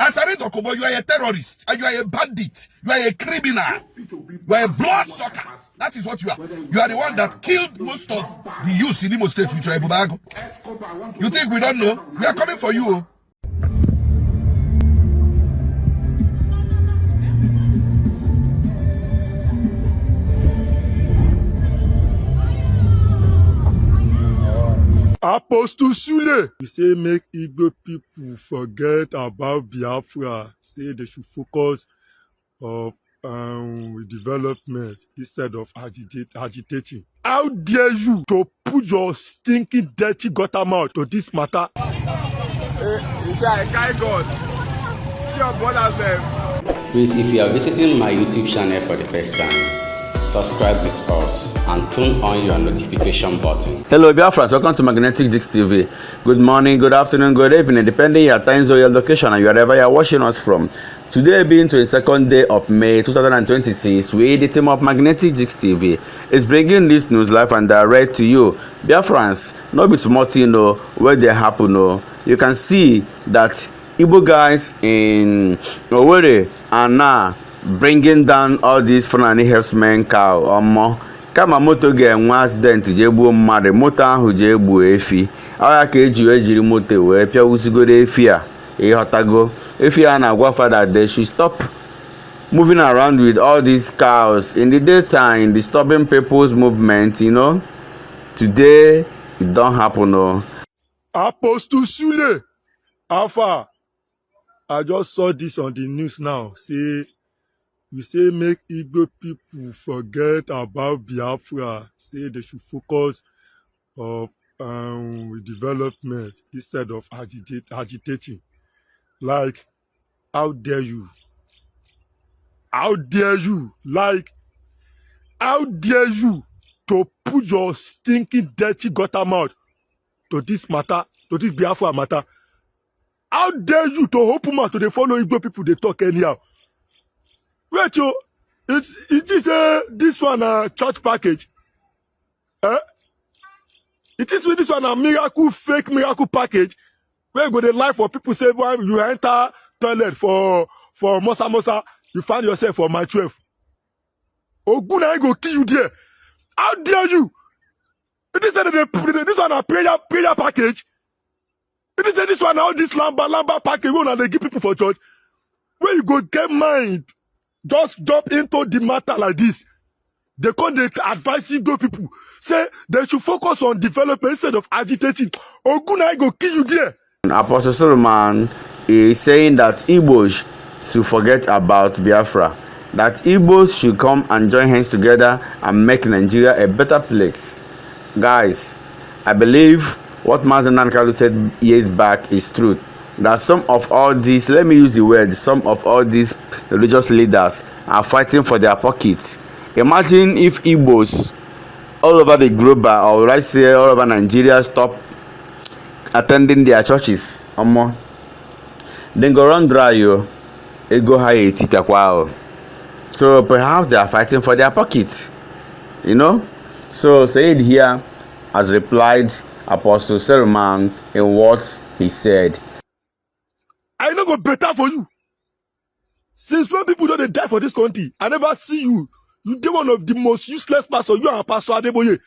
Asari Dokubo, you are a terrorist, and you are a bandit, you are a criminal, you are a bloodsucker. That is what you are. You are the one that killed most of the youth in Imo State with your Ebubago. You think we don't know? We are coming for you. Apostle Sule, you say make Igbo people forget about Biafra. Say they should focus on development instead of agitating. How dare you to put your stinking, dirty gutter mouth to this matter? You say I carry God. See your brothers them. Please, if you are visiting my YouTube channel for the first time, subscribe with us and turn on your notification button. Hello Biafrans, welcome to Magnetic Dix TV. Good morning, good afternoon, good evening, depending your time zone, your location, and wherever you are watching us from. Today being 22nd day of May 2026, we, the team of Magnetic Dix TV, is bringing this news live and direct to you. Biafrans, not be smart, you know, where they happen, no. You can see that Igbo guys in Owerri are now bringing down all these Fulani herdsmen cow or more. Kama moto ga-enwe accident je gbuo mmadụ, moto ahụ je gbuo efi. Ọ ka ejiri moto wee pịawụsigoro efi a. Ịghọtago, efi a na-agwa that they should stop moving around with all these cows in the daytime, disturbing people's movement, you know. Today, it don't happen, no. Apostle Sule, Alpha, I just saw this on the news now. You say make Igbo people forget about Biafra. Say they should focus on development instead of agitating. Like, how dare you? How dare you? Like, how dare you to put your stinking, dirty gutter mouth to this matter, to this Biafra matter? How dare you to open mouth to the follow Igbo people they talk anyhow? Wait, yo, it is this one a church package. It is with this one a miracle, fake miracle package. Where you go the life for people say when you enter toilet for Mosa, you find yourself for my 12. Oh, good, I go kill you there. How dare you? It is this one a prayer package. It is this one all this lamba package when they give people for church. Where you go get mind. Just jump into the matter like this. They can't advise Igbo people. Say they should focus on development instead of agitating. Oh, good, I go kill you there. Apostle Solomon is saying that Igbos should forget about Biafra. That Igbos should come and join hands together and make Nigeria a better place. Guys, I believe what Mazen Nankalu said years back is truth. That some of all these, let me use the word, some of all these religious leaders are fighting for their pockets. Imagine if Igbos all over the globe, or I say all over Nigeria, stop attending their churches. Then go run dry, yo. Go high. So perhaps they are fighting for their pockets. You know? So Said here has replied Apostle Solomon in what he said. I no go better for you. Since when people don't die for this country, I never see you. You dey one of the most useless pastors. You are Pastor Adeboye.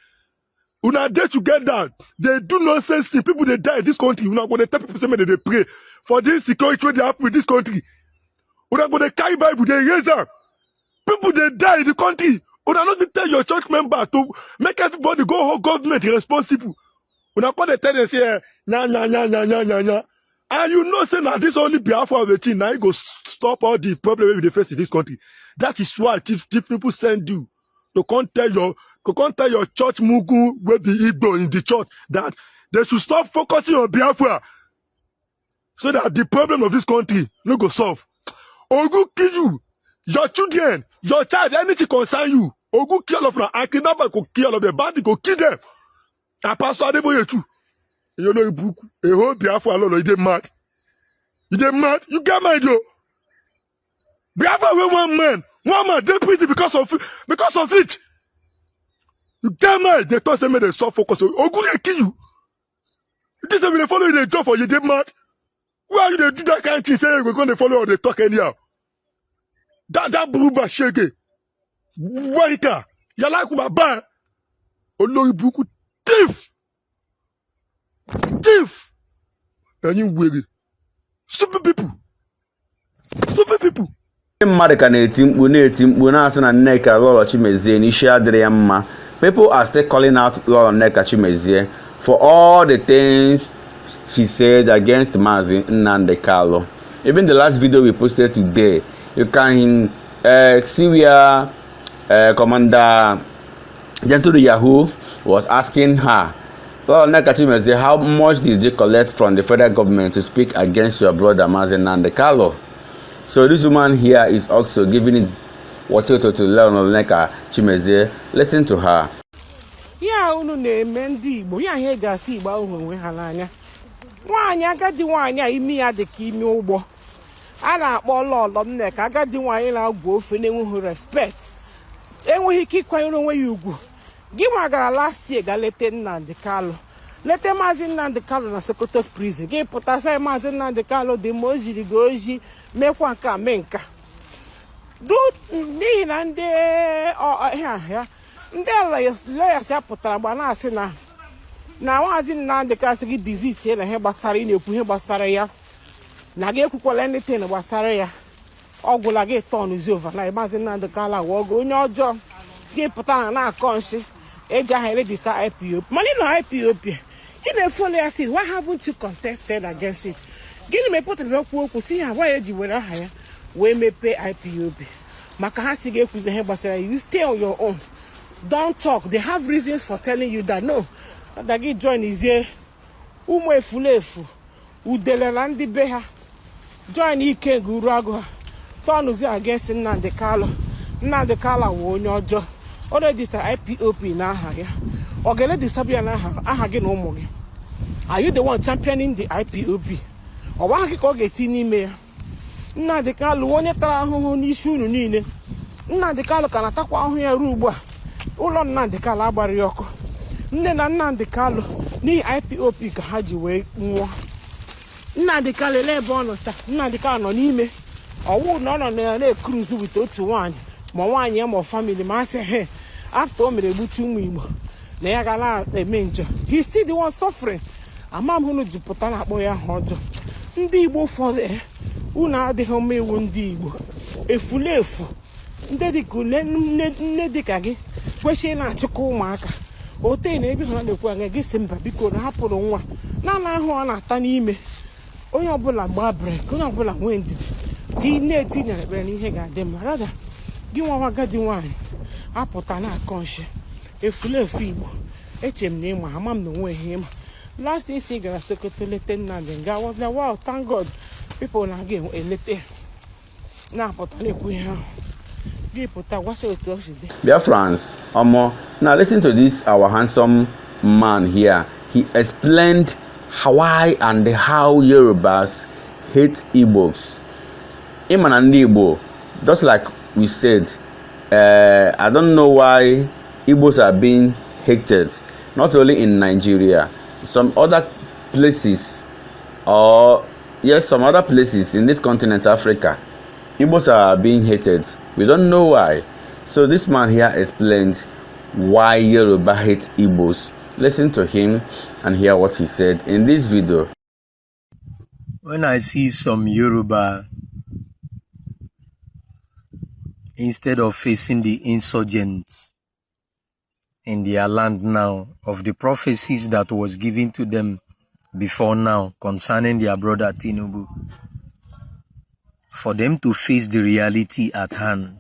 Una dey together. They do nonsense things. People they die in this country. Una go dey tell people say they pray for this security when they happen in this country. Una go dey carry Bible, they raise them. People they die in the country. Una not tell your church member to make everybody go hold government responsible. Una go dey tell them say nya. And you know, say now this only Biafra of the thing, now you go stop all the problems we face in this country. That is why if people send you to come tell your church mugu will be Igbo in the church that they should stop focusing on Biafra so that the problem of this country no go solve. Ogu kill you, your children, your child, anything concern you. Ogu kill all of them, and kidnapper go kill all of them, bandit go kill them. And Pastor Adeboye too. You know, a whole Biafra alone, you get mad. You get mad? You get mad, yo. Biafra with one man, they prison because of it. You get mad. They thought they stop focus. Oh, good, they kill you. This is when they follow you, they job for you, get mad. Why you dey do that kind of thing? Say we're going to follow or they talk anyhow. That bruba shake. Waika. You like my bar? Olori buku thief. Thief. And you weary. Stupid people. Stupid people. mmadụ ka na-eti mkpu na-asị na Nneka Lolo Chimezie n'isi adịrị ya mma. People are still calling out Lolo Nneka Chimezie for all the things she said against Mazi Nnamdi Kanu. Even the last video we posted today, you can see where Commander Gentle Yahoo was asking her, Lolo Nneka Chimezie, how much did you collect from the federal government to speak against your brother Mazi Nnamdi Kanu? So this woman here is also giving it Woto to Lolo Nneka Chimezie. Listen to her. Ya unu na-eme ndị Igbo ya ihe gasị Igbo ahụ onwe ha n'anya. Nwaanyị agadi nwaanyị a imi ya dị ka imi ụgbọ. A na-akpọ Lolo Nneka agadi nwaanyị na-agwọ ofe na-enweghị respect. Enweghị ike ịkwanyere onwe ya ugwu. Gị nwa gara last year ga lete Nnamdi Kanu. Lete Mazi Nnamdi Kanu na Sokoto prison. Gị pụtasa Mazi Nnamdi Kanu dị ma o jiri gị oji mekwa nke a mee nka. N'ihi na ndị layers ya pụtara mgbe na-asị na Mazi Nnamdi Kanu asị gị disease na ihe gbasara ị na-ekwu ihe gbasara ya na gị ekwukwala anything gbasara ya ọ gwụla gị turn over na Mazi Nnamdi Kanu awọgo onye ọjọọ gị pụtara na-akọ nshi eji aha register IPOB mana ị nọ IPOB ị na-efolo ya si why haven't you contested against it gịnị mepụtara okwu si ha gwa eji were aha ya wee mepee IPOB maka ha si ga-ekwuzi ihe gbasara you stay on your own. Don't talk. They have reasons for telling you that no. That you join is here. Umu efulefu. Udele na ndị be ha. Join ike guru agụ. Turn uzi against Nnamdi Kanu. Nnamdi Kanu wo onye ọjọọ. Already start IPOB na aha ya. Ogele disabia na aha gị na ụmụ gị. Are you the one championing the IPOB? Ọ wa gị ka ọ ga-eti n'ime ya. Nnamdi Kanu onye tara ahụhụ n'isi unu niile. Nnamdi Kanu ka na-atakwa ahụhụ ya ruo ugbu a. Ụlọ Nnamdi Kanu agbara ya ọkụ. Nne na Nnamdi Kanu n'ihi IPOB ka ha ji wee nwụọ. Nnamdi Kanu ele ebe ọ nọ taa. Nnamdi Kanu nọ n'ime. Ọwụ na ọ nọ na-cruise with otu nwaanyị ma nwaanyị ya ma family ma asị he after o mere egbuchi ụmụ Igbo na ya ga na-eme njọ. He still the one suffering. Ama m hụnụ jupụta na-akpọ ya ha ọjọọ. Ndị Igbo ụfọdụ unu adịghị mma iwu ndị Igbo efulefu ndị dịka nne dịka gị kwesịrị na-achịkwa ụmụaka ote na-ebi ha na-ekwu anya gị si mba biko na hapụrụ nwa na ahụ ọ na-ata n'ime onye ọbụla gbaa brek onye ọbụla nwee ndidi na-etinyere ekpere n'ihe ga-adị mma rada gị nwa agadi nwaanyị apụta na-akọ nshi efulefu Igbo eche m na ịma ama m na onwe ihe ịma last isi gara Sokoto lete Nnamdi nga was like wow thank God people na ga elete na-apụta na-ekwu ihe ahụ. Dear friends, now listen to this, our handsome man here. He explained why and how Yorubas hate Igbos. Iman and Igbo, just like we said, I don't know why Igbos are being hated, not only in Nigeria, some other places, or yes, some other places in this continent, Africa. Igbos are being hated. We don't know why. So this man here explained why Yoruba hate Igbos. Listen to him and hear what he said in this video. When I see some Yoruba, instead of facing the insurgents in their land now, of the prophecies that was given to them before now concerning their brother Tinubu, for them to face the reality at hand,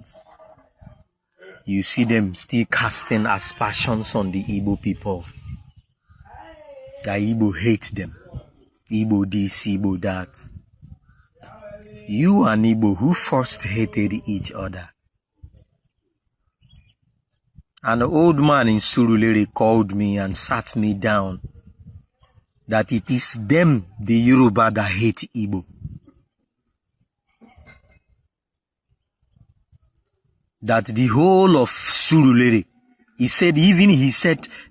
you see them still casting aspersions on the Igbo people. The Igbo hate them. Igbo this, Igbo that. You and Igbo who first hated each other. An old man in Surulere called me and sat me down that it is them, the Yoruba, that hate Igbo. That the whole of Surulere, he said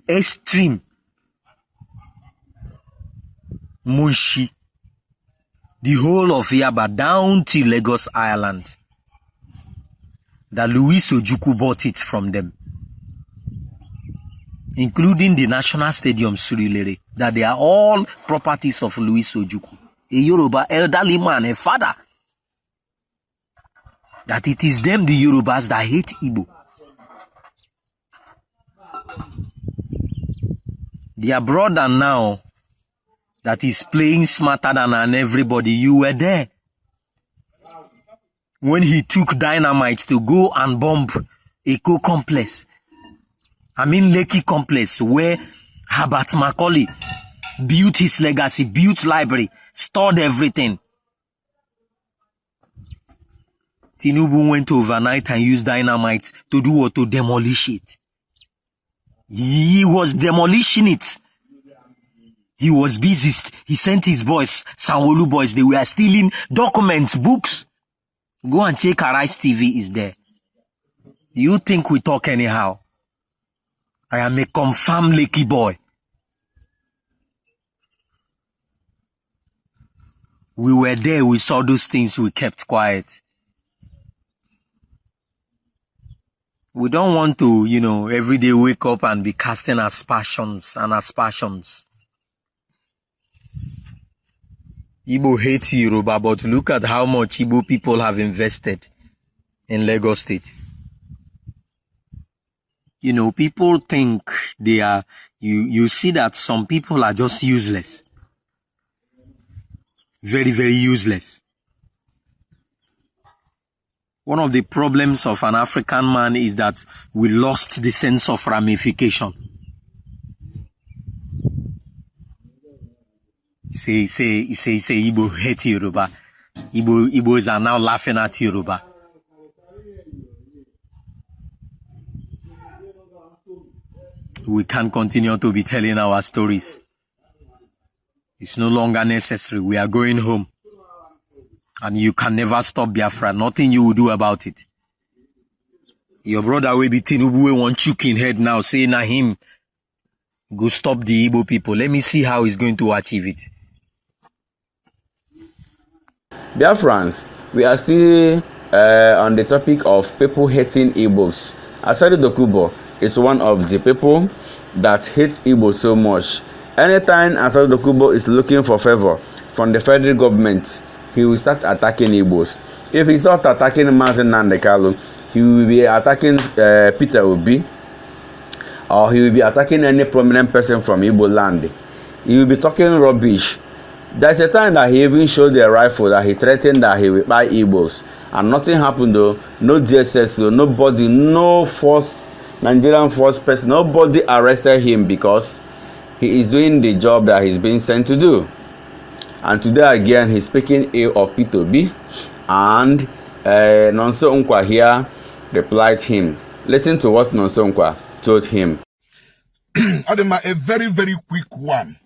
extreme Munshi, the whole of Yaba down to Lagos Island, that Louis Ojukwu bought it from them, including the National Stadium Surulere, that they are all properties of Louis Ojukwu, a Yoruba elderly man, a father. That it is them, the Yorubas, that hate Igbo. Their brother now, that is playing smarter than everybody, you were there. When he took dynamite to go and bomb Eco Complex, I mean Lekki Complex, where Herbert Macaulay built his legacy, built library, stored everything. Tinubu went overnight and used dynamite to do what? To demolish it. He was demolishing it. He was busy. He sent his boys, Sanwo-Olu boys, they were stealing documents, books. Go and check Arise TV is there. You think we talk anyhow? I am a confirmed Lekki boy. We were there, we saw those things, we kept quiet. We don't want to, every day wake up and be casting aspersions and aspersions. Igbo hate Yoruba, but look at how much Igbo people have invested in Lagos State. People think they are, you see that some people are just useless. Very, very useless. One of the problems of an African man is that we lost the sense of ramification. Say, Igbo hate Yoruba. Igbos are now laughing at Yoruba. We can't continue to be telling our stories. It's no longer necessary. We are going home. And you can never stop Biafra. Nothing you will do about it. Your brother will be Tinubu, will want chicken head now, saying na him go stop the Igbo people. Let me see how he's going to achieve it. Biafrans, we are still on the topic of people hating Igbos. Asari Dokubo is one of the people that hate Igbo so much. Anytime Asari Dokubo is looking for favor from the federal government, he will start attacking Igbos. If he starts attacking Mazi Nnamdi Kanu, he will be attacking Peter Obi, or he will be attacking any prominent person from Igbo land. He will be talking rubbish. There's a time that he even showed the rifle that he threatened that he will buy Igbos, and nothing happened though. No DSS, nobody, no force, Nigerian force person, nobody arrested him because he is doing the job that he's being sent to do. And today again, he's speaking ill of P2B, and Nonso Nkwa here replied him. Listen to what Nonso Nkwa told him. Adema, a very, very quick one.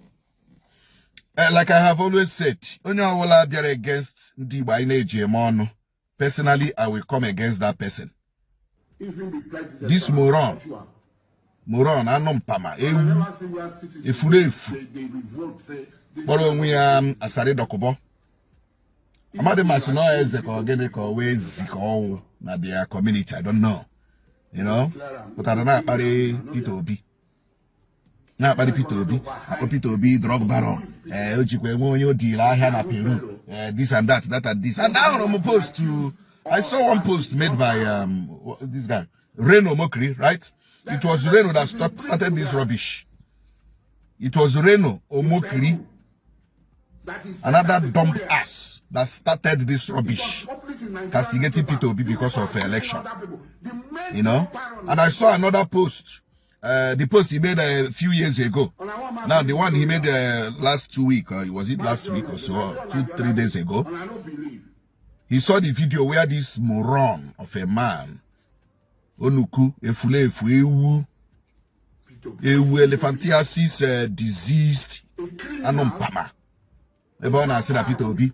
Like I have always said, against personally, I will come against that person. This moron, anompama, Boro we Asari Dokubo. Amade masino ezeko geneko we ziko na their community. I don't know. But I don't know about P2B. Not about P2B. P2B drug baron. Ojikwe wonyo deal here na Peru. This and that and this. And now I'm opposed to. I saw one post made by this guy Reno Mokri, right? It was Reno that started this rubbish. It was Reno Omokri, another dumb ass that started this rubbish, castigating P2B because of election. And I saw another post, the post he made a few years ago. Now the one he made last 2 weeks, was it last week or so, 2-3 days ago? He saw the video where this moron of a man, Onuku, Efule Efu, elephantiasis diseased, anompama. Everyone said that P2B,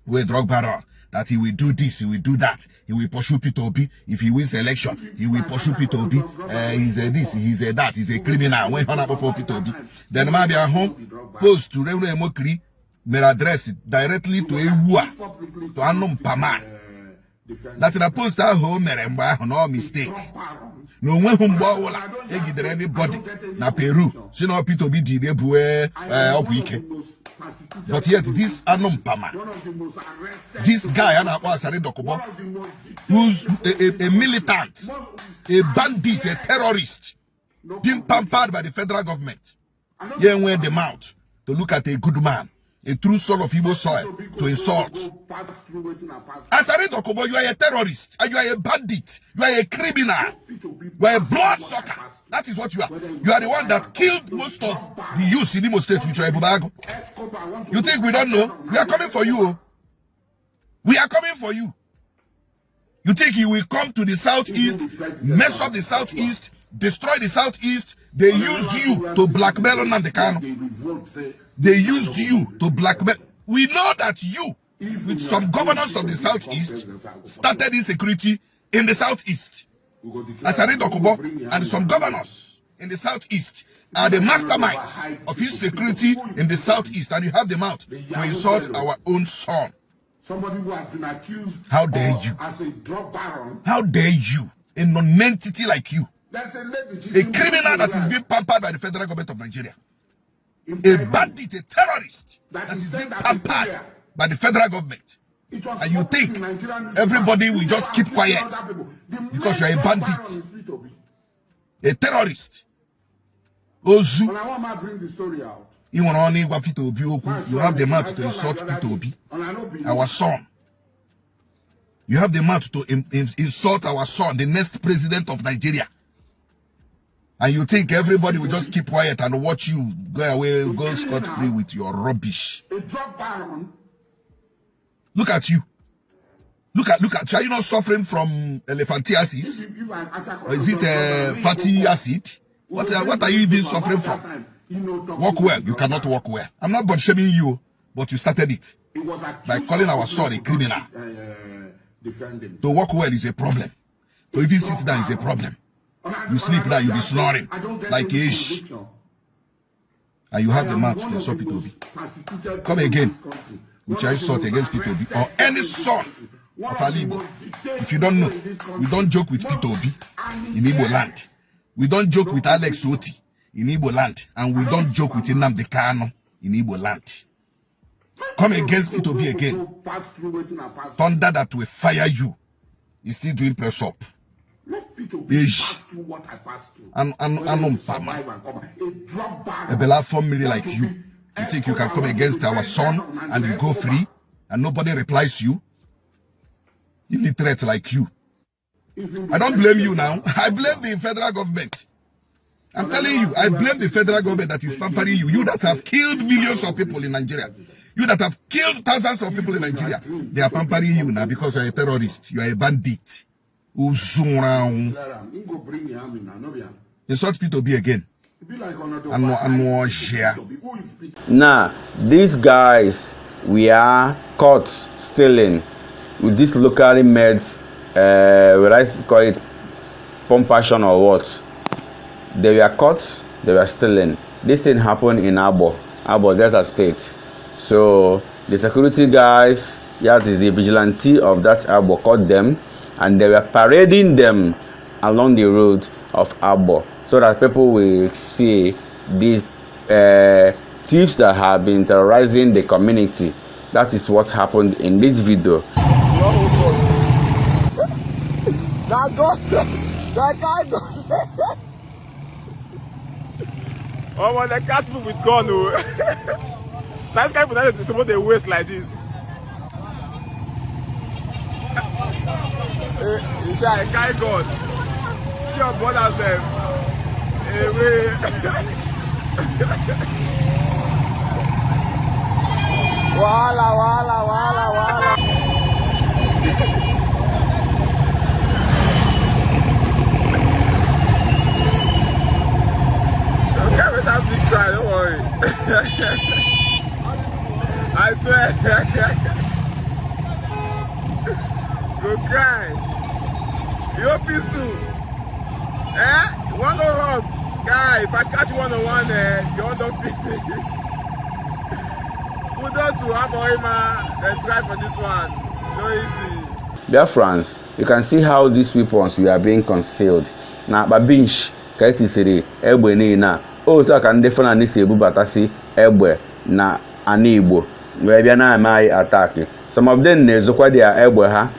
we drug baron, that he will do this, he will do that, he will pursue P2B. If he wins the election, he will pursue P2B. He's a this, he's a that, he's a criminal. When on up for P2B, then maybe at home, post to Reno Emokri, may address it directly to Ewa, to Anum Pama. That's the post that home, no mistake. No one whom Bola, anybody, na Peru, so no Pito be the weekend. But yet, this Anum Pama, this guy, Asari Dokubo, who's a militant, a bandit, a terrorist, being pampered by the federal government. Here went the mouth to look at a good man, a true soul of Igbo soil, to insult. Asari Dokubo, you are a terrorist, and you are a bandit, you are a criminal, you are a bloodsucker. That is what you are. You are the one that killed most of the youth in Imo State with your Ebubago. You think we don't know? We are coming for you. We are coming for you. You think you will come to the southeast, mess up the southeast, destroy the southeast? They used you to blackmail Nnamdi. They used you to blackmail. We know that you, with some governors of the southeast, started insecurity in the southeast. Asari Dokubo and some governors in the southeast are the masterminds of insecurity in the southeast, and you have them out to insult our own son. Somebody who has been accused. How dare you? As a drug baron. How dare you? A non-entity like you. A criminal that is being pampered by the federal government of Nigeria. A bandit, a terrorist that is being pampered by the federal government. And you think everybody will just keep quiet because you are a bandit, a terrorist. Ozu. And I want to bring the story out. You have the mouth to insult P2B, our son. You have the mouth to insult our son, the next president of Nigeria. And you think everybody will just keep quiet and watch you go away, go scot-free with your rubbish. A drug baron. Look at you. Look at you. Are you not suffering from elephantiasis? Or is it fatty acid? What are you even suffering from? Walk well. You cannot walk well. I'm not but shaming you, but you started it by calling our son a criminal. To walk well is a problem. To even sit down is a problem. You sleep now, you'll be snoring like a ish. And you have the mouth to insult P2B. Come again. Which I sought against P2B or any son of Alibo. If you don't know, we don't joke with P2B in Igbo land. We don't joke with Alex Oti in Igbo land. And we don't joke with Nnamdi Kanu in Igbo land. Come against P2B again. Thunder that will fire you is still doing press up. And a beloved family like you. You think you can come against our son and you go free and nobody replies you? Illiterate like you. I don't blame you now. I blame the federal government. I'm telling you, I blame the federal government that is pampering you. You that have killed millions of people in Nigeria. You that have killed thousands of people in Nigeria. They are pampering you now because you're a terrorist. You are a bandit. Insult P2B again. Now, these guys we are caught stealing with this locally made, will I call it pompation or what? They were caught, they were stealing. This thing happened in Abo, Delta State. So the security guys, that is the vigilante of that Abo, caught them and they were parading them along the road of Abo, so that people will see these thieves that have been terrorizing the community. That is what happened in this video. Oh, when they catch me with gun, that's kind of supposed to waste like this. You say I carry gun. See your brothers them. Wala. Okay, without big cry, don't worry. I swear. Go cry. You're peaceful. You want to run? Guy, if I catch you one-on-one, you want to finish. Kudos to Aboima and try for this one. No easy. Dear friends, you can see how these weapons were being concealed. Na babinch ka etisiri egbe niile otu aka ndị Fulani si ebubatasi egbe na ana Igbo wee bịa na-eme anyị attack. Some of them na-ezokwa dia egbe ha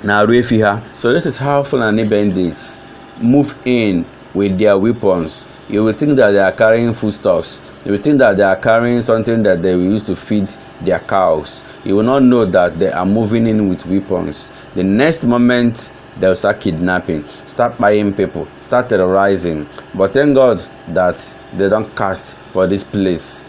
na-arụ efi ha. So this is how Fulani bandits move in with their weapons. You will think that they are carrying foodstuffs. You will think that they are carrying something that they will use to feed their cows. You will not know that they are moving in with weapons. The next moment, they will start kidnapping, start buying people, start terrorizing. But thank God that they don't cast for this place.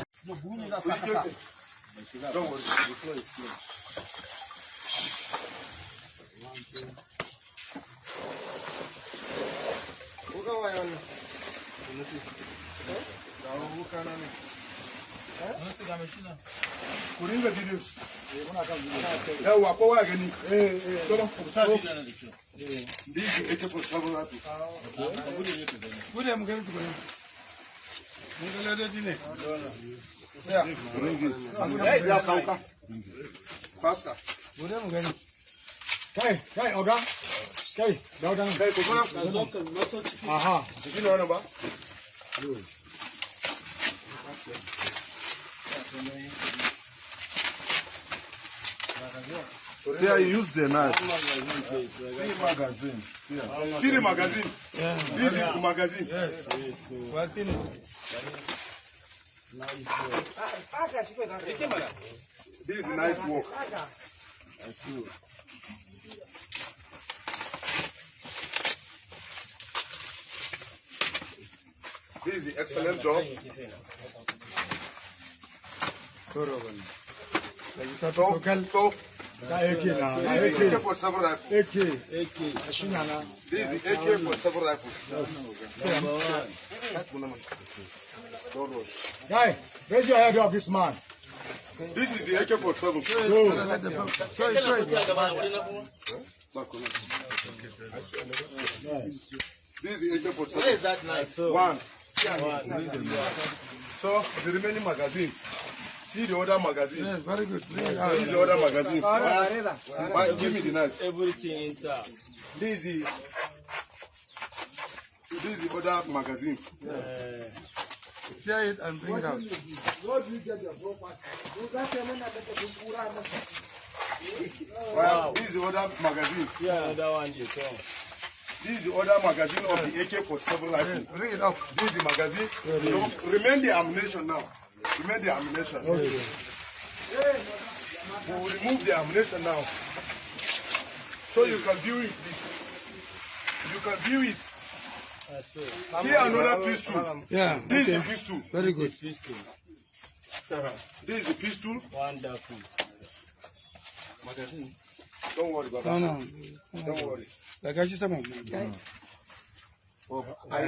See how you use the knife. See the magazine. Yeah. This is the magazine. What's in it? This is nice work. I see. This is the excellent job. So, AK for several rifles. AK. This is AK for several rifles. Guy, raise your head up, this man. This is the AK for 7. Yes. This is the AK for 7. What is that knife? One. So the remaining magazine. See the other magazine. Yes, very good. See the other magazine. Give me the knife. Everything inside. This is the other magazine. Tear it and bring it out. Wow. This is the other magazine. Yeah, that one you saw. This is the other magazine of the AK-47 rifle. Bring it up. This is the magazine. So remain the ammunition now. Remain the ammunition. Okay. We will remove the ammunition now. So you can view it, please. You can view it. See another pistol. Yeah. This is the pistol. Very good. This is the pistol. Wonderful. Magazine. Don't worry about that. No. Don't worry. Like I said, I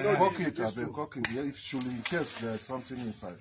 know cock it. I've been cooking. Yeah, if should in case there's something inside.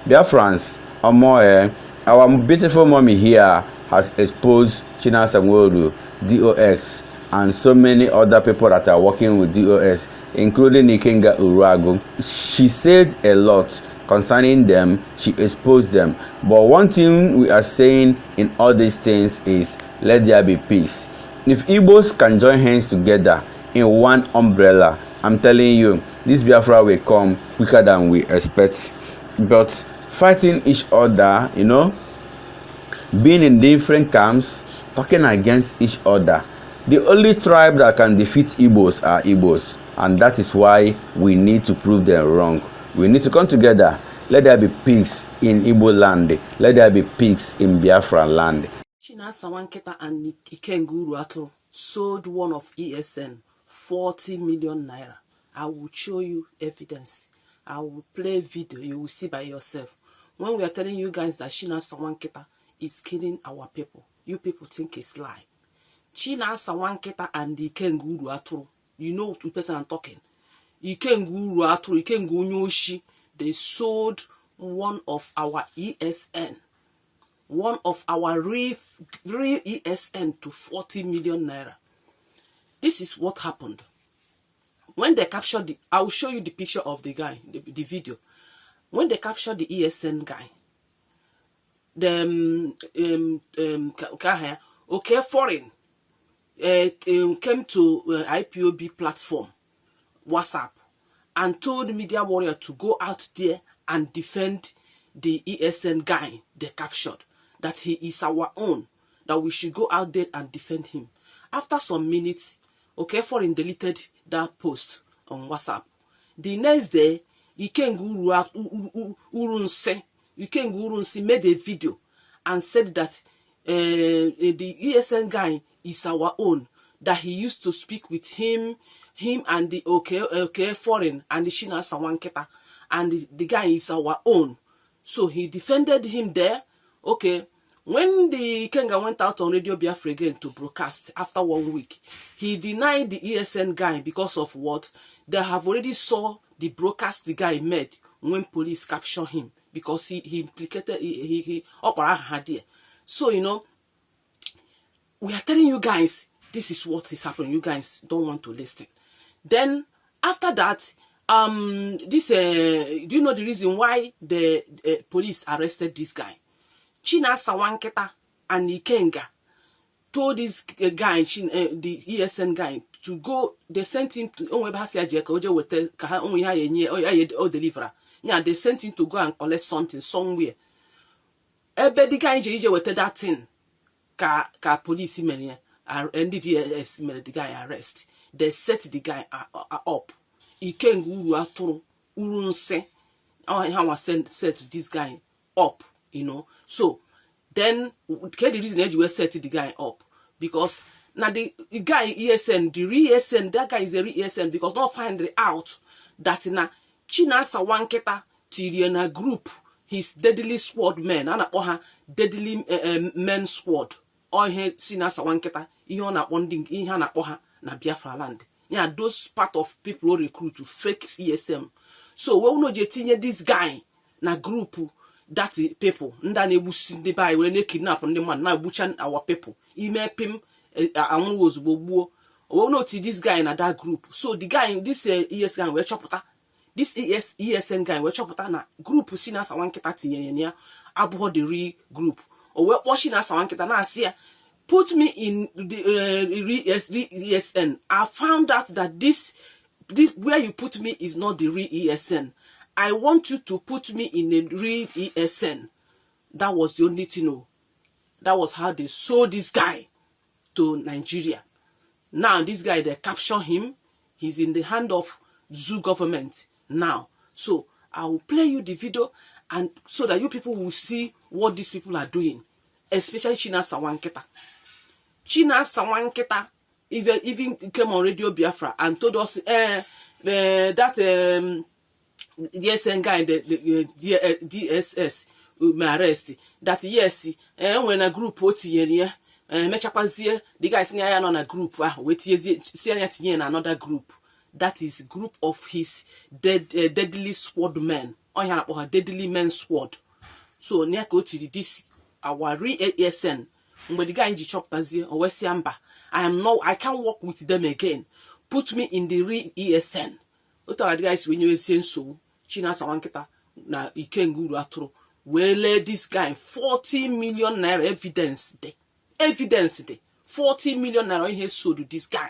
Dear friends, our beautiful mommy here has exposed Chinasa Nwodo, DOX, and so many other people that are working with DOS, including Ikenga Uruagu. She said a lot concerning them, she exposed them. But one thing we are saying in all these things is, let there be peace. If Igbos can join hands together in one umbrella, I'm telling you, this Biafra will come quicker than we expect. But fighting each other, being in different camps, talking against each other, the only tribe that can defeat Igbos are Igbos. And that is why we need to prove them wrong. We need to come together. Let there be peace in Igbo land. Let there be peace in Biafra land. Chinasa Nkwa and Ikenguru Ato sold one of ESN 40 million naira. I will show you evidence. I will play video. You will see by yourself. When we are telling you guys that Chinasa Nkwa is killing our people, you people think it's lie. Chinasa Nkwa and Ikenguru Ato, you know the person I'm talking. Ikenguru Ato, Ikenguru Nyoshi, they sold one of our ESN, one of our real ESN to 40 million naira. This is what happened. when they captured the, I will show you the picture of the guy, the video. When they captured the ESN guy, the okay foreign came to IPOB platform, WhatsApp, and told media warrior to go out there and defend the ESN guy they captured, that he is our own, that we should go out there and defend him. After some minutes, okay foreign deleted that post on WhatsApp. The next day, Ikengu Urunsi made a video and said that the ESN guy is our own, that he used to speak with him and the okay foreign and the Shina Sawanketa, and the guy is our own. So he defended him there. Okay, when the Ikenga went out on Radio Biafra again to broadcast after 1 week, he denied the ESN guy because of what? They have already saw the broadcast the guy made when police captured him, because he implicated he So you know, we are telling you guys this is what is happening. You guys don't want to listen. Then after that, do you know the reason why the police arrested this guy? China Sawanketa and Ikenga told this guy, the ESN guy, to go. They sent him to they sent him to go and collect something somewhere. The guy with that thing, ka police men and the guy arrest. They set the guy up. Ikenga Urunse, how I set this guy up, you know. So then the reason you set the guy up, because now the guy ESN, the real ESN, that guy is a real ESN, because not find out that na China Sawanketa Tiriana group, his deadly sword men, and deadly men sword, or he China Sawanketa, ihona bonding, ihana poha na Biafra land. Yeah, those part of people who recruit to fake ESM. So we no jetinye this guy na group that people nda na ebusi ndị bai we na kidnap ndị man na buchan our people. Imepim anwu ozugbo. We no ti this guy na that group. So the guy this ESN we chopụta. This ESN guy we chopụta na group si na Sawanketa tinyere ya abụọ the real group. O we watching na Sawanketa na asị put me in the ESN. I found out that this where you put me is not the real ESN. I want you to put me in a real ESN. That was the only thing. That was how they sold this guy to Nigeria. Now this guy, they capture him. He's in the hand of Zoo government now. So I will play you the video, and so that you people will see what these people are doing, especially China Sawanketa. China Sawanketa even came on Radio Biafra and told us that the ESN guy, the DSS, may arrest. That yes, when a group the guys near on a group, see another group. That is group of his deadly sword men, or deadly men sword. So near go to this our real ESN. But the guy in the chop or I can't work with them again. Put me in the real ESN. What are the guys when you say so? China Sawanketa na Ikenguru atro. We let this guy 40 million naira evidence day. Evidence day. 40 million naira he sold to this guy.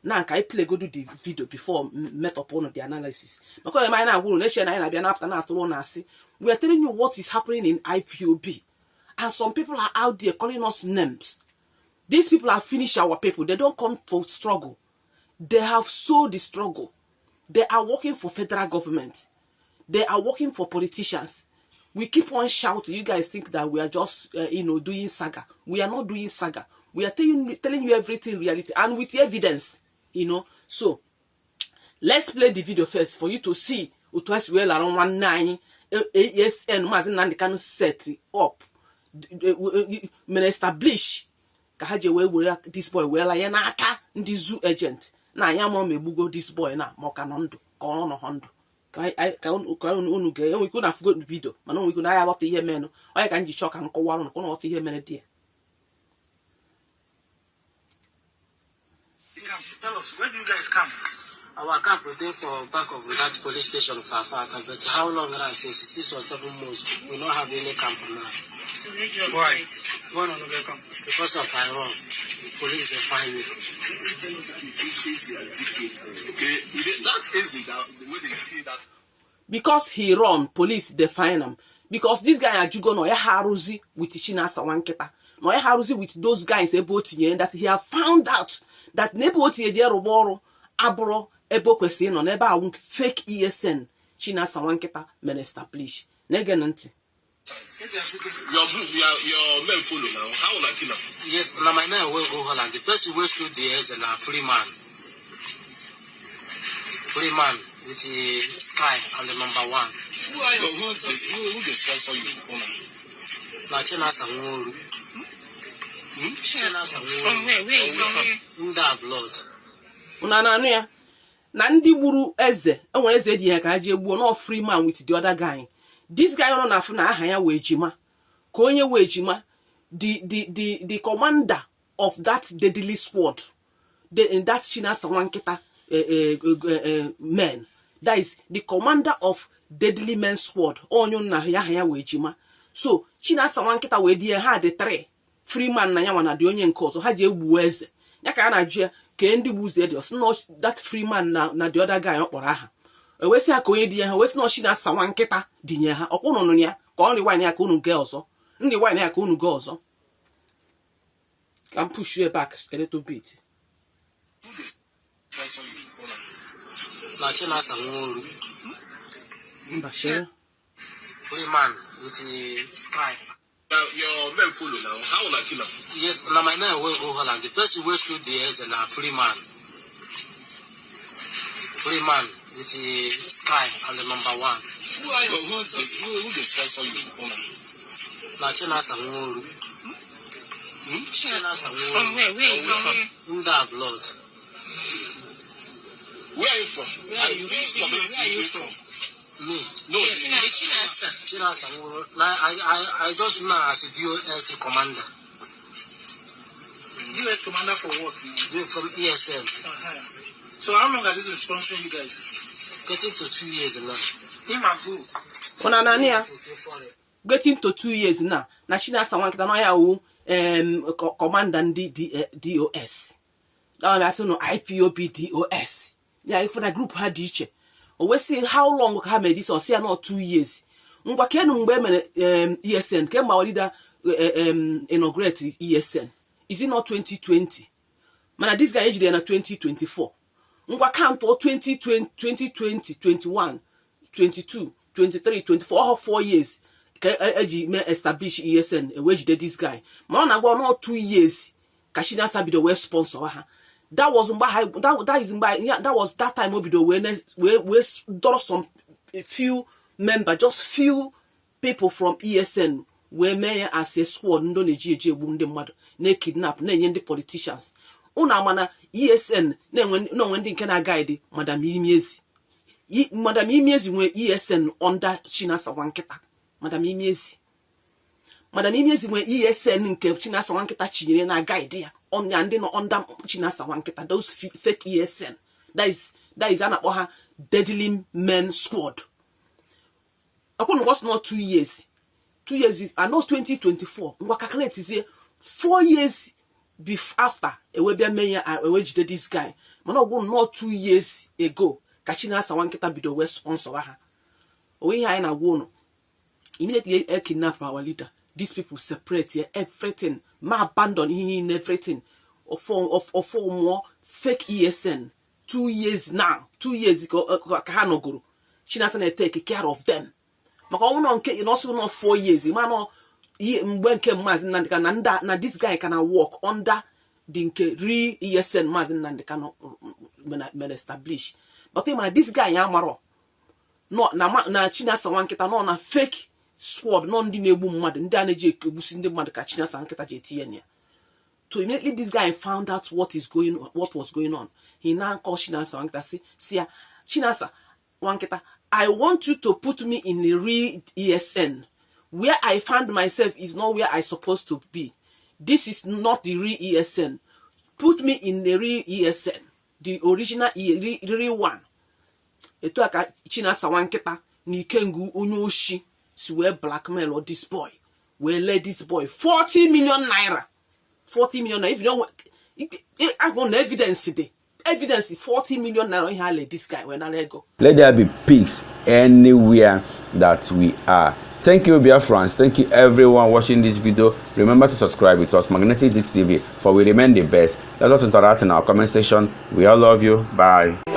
Now can I play go do the video before met upon the analysis? Because we are telling you what is happening in IPOB. And some people are out there calling us names. These people have finished our people. They don't come for struggle. They have sold the struggle. They are working for federal government. They are working for politicians. We keep on shouting. You guys think that we are just, doing saga. We are not doing saga. We are telling you everything reality and with evidence, So, let's play the video first for you to see. Utwas well around 19 ASN Mazin and can set up. Establish this boy well I aka the zoo agent na ya mo mebugo this boy na moka nondo ko no hondo kai unu ge we could have got the video man we could have got the here men o ka nji choka nkowa no ko no what here men there. Tell us, where do you guys come? Our camp was there for back of that police station for Afaka, but how long now? Since 6 or 7 months, we don't have any camp now. So they just why? Why not the camp? Because of Iran. Police they find me. Okay, that is the way they feel that. Because he run, police define him. Because this guy Ajugo no haruzi with Chinasa Wanketa. No haruzi with those guys Ebotinye that he have found out that Nebotinye Jeroboro Abro Ebo Kwesi no neba won't fake ESN Chinasa Wanketa men establish. Negananti. Your men follow now. How will I kill him? Yes, now my men will go Holland. The person will shoot the ESN a free man. Free man with the sky and the number 1. Who the sponsor you? Now Chinasa Nwuru. From where? Where is from here? In that blood. Unananu ya. Na ndi gburu eze, enwe eze di ya ka aje gbuo no free man with the other guy. This guy no na afu na aha ya we ejima. Ka onye we ejima, the commander of that deadly squad, that Chinasa Wanketa men. That is the commander of deadly men squad. Onyo na ya we ejima. So Chinasa Wanketa we di ha the 3 free man na ya wana di onye nke ozo ha je egbu eze. Ya ka na ajụ ka ndị buze dị no that free man na the other guy okporo aha. Ewesi aka onye di ya ha wesi no Chinasa Wanketa dinye ha. Okwu no ya ka only wine ya ka unu ge ozo. Ndị wine ya ka unu ge ozo. Can push you back a little bit. Na Chinasa Nwuru. Mbashe. Free man with the sky. Your men follow now. How will I kill him? Yes, now my men will go Holland. The person will shoot the ESN a free man. Free man with the sky and the number 1. Who the sponsor you? Now Chinasa Nwuru. Chinasa Nwuru. From where? Where is from here? In that blood. Where are you from? Where are you from? Me. No, Chinasa. Chinasa Nwuru. Now I just know as a DOS commander. US commander for what? From ESM. So how long has this been sponsoring you guys? Getting to 2 years now. Him and who? Unanania. Getting to 2 years now. Na Chinasa Wanketa no ya wu commander DOS. Now I say no IPOB DOS. Yeah, if na group had iche. We see how long ha made this or say not 2 years. Ngwa kenu mgbe mere ESN ke ma leader inaugurate ESN. Is it not 2020? Mana this guy age there na 2024. Ngwa count or 2020, 21, 22, 23, 24 all 4 years. Ke me establish ESN wage this guy. Mana go not 2 years. Kashina Sabi the West sponsor ha. That was that was that time we draw some few members, just few people from ESN where mayor as a squad ndo neji bunde mad ne kidnap na enye ndị politicians. Una mana ESN no when ndị nke na guide Madam Imiezi. Madam Imiezi nwe ESN under Chinasa Wanketa. Madam Imiezi nwe ESN nke Chinasa Wanketa chinyere na guide ya. On and no under Chinasa Wanketa, those fake ESN. That is an apoha deadly men squad. Upon was not 2 years. 2 years, I know 2024. What calculate is here 4 years after a web mayor I waged this guy. Man, not 2 years ago. Chinasa Wanketa be the West sponsor. We are in a one. Immediately kidnap our leader. These people separate here everything. Ma abandon in everything. Of more fake ESN. 2 years now. 2 years ago, Kahanoguru. Chinasa na take care of them. Maka ono nke in also not 4 years. Imano mwenke mazi nandika na this guy can work under the re ESN mazi nandika no establish. But this guy yamaro. No na Chinasa Wanketa no na fake squad non di nebu mad ndi aneje ebusi ndi mad ka Chinasa Wanketa je tie. So immediately this guy found out what was going on. He now called Chinasa Wanketa say, Chinasa Wanketa, I want you to put me in the real ESN. Where I found myself is not where I supposed to be. This is not the real ESN. Put me in the real ESN. the original real one. Etu aka Chinasa Wanketa na Ikengu onye oshi si wee blackmail or this boy. We let this boy 40 million naira. 40 million naira. If you don't I want evidence today. Evidence is 40 million naira. He let this guy when I go. Let there be peace anywhere that we are. Thank you, dear friends. Thank you, everyone watching this video. Remember to subscribe with us, Magnetic Dicks TV, for we remain the best. Let us interact in our comment section. We all love you. Bye.